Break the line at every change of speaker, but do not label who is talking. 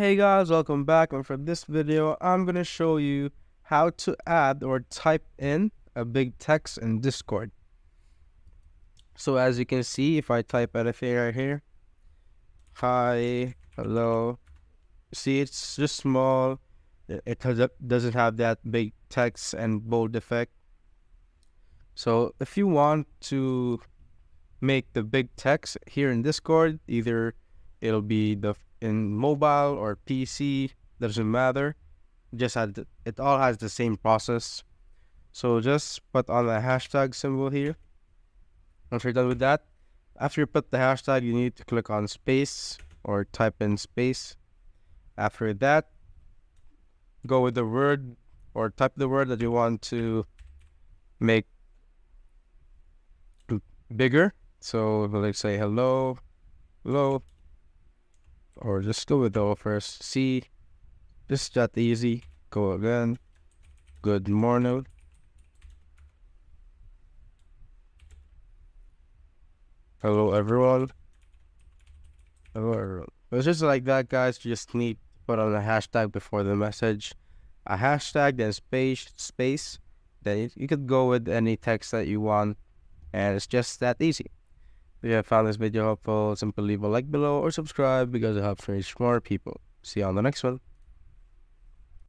Hey guys, welcome back, and for this video I'm gonna show you how to add or type in a big text in Discord. So as you can see, if I type anything right here, hi, hello, see it's just small. Doesn't have that big text and bold effect. So if you want to make the big text here in Discord, either it'll be in mobile or PC, doesn't matter. It all has the same process. So just put on the hashtag symbol here. Once you're done with that, after you put the hashtag, you need to click on space or type in space. After that, go with the word or type the word that you want to make bigger. So let's say hello, hello, or just go with hello first. See, just that easy. Go again. Good morning. Hello everyone. Hello everyone. It's just like that, guys. You just need to put on a hashtag before the message. A hashtag, then space. Then you could go with any text that you want. And it's just that easy. If you have found this video helpful, simply leave a like below or subscribe because it helps reach more people. See you on the next one.